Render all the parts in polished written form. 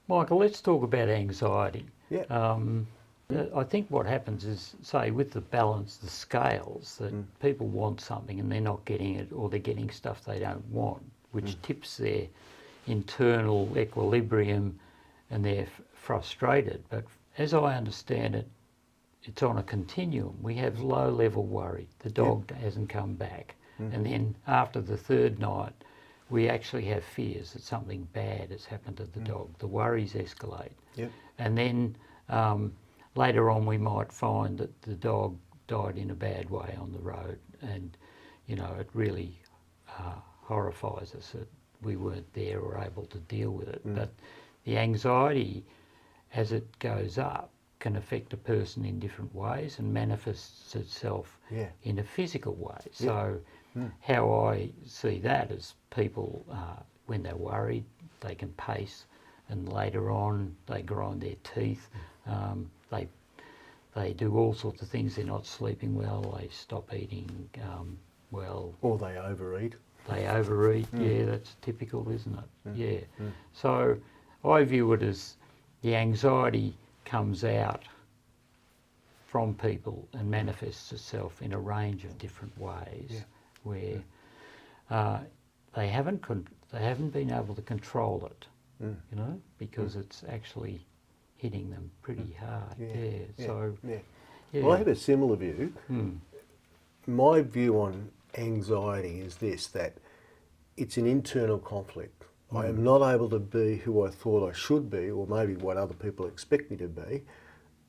Michael, let's talk about anxiety. Yeah. I think what happens is, say, with the balance, the scales, that people want something and they're not getting it, or they're getting stuff they don't want, which tips their internal equilibrium, and they're frustrated. But as I understand it, it's on a continuum. We have low-level worry. The dog hasn't come back. And then after the third night, we actually have fears that something bad has happened to the dog. The worries escalate. Yep. And then later on we might find that the dog died in a bad way on the road, and it really horrifies us that we weren't there or able to deal with it. But the anxiety, as it goes up, can affect a person in different ways and manifests itself in a physical way. So how I see that is people, when they're worried, they can pace, and later on they grind their teeth. They do all sorts of things. They're not sleeping well. They stop eating well. Or they overeat. They overeat. Yeah, that's typical, isn't it? Yeah. So I view it as the anxiety comes out from people and manifests itself in a range of different ways, where they haven't been able to control it, because it's actually hitting them pretty hard. Well, I have a similar view. My view on anxiety is this, that it's an internal conflict. I am not able to be who I thought I should be, or maybe what other people expect me to be,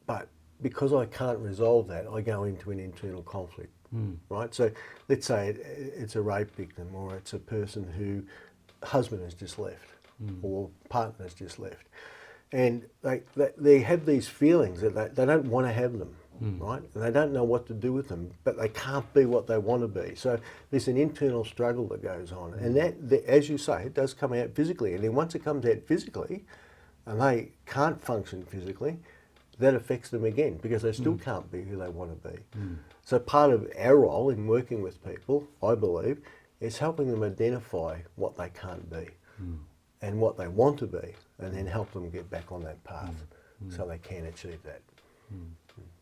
but because I can't resolve that, I go into an internal conflict, right? So let's say it's a rape victim, or it's a person who husband has just left, or partner has just left. And they have these feelings that they don't want to have them, right? And they don't know what to do with them, but they can't be what they want to be. So there's an internal struggle that goes on. And that, as you say, it does come out physically. And then once it comes out physically, and they can't function physically, that affects them again, because they still can't be who they want to be. So part of our role in working with people, I believe, is helping them identify what they can't be and what they want to be, and then help them get back on that path so they can achieve that.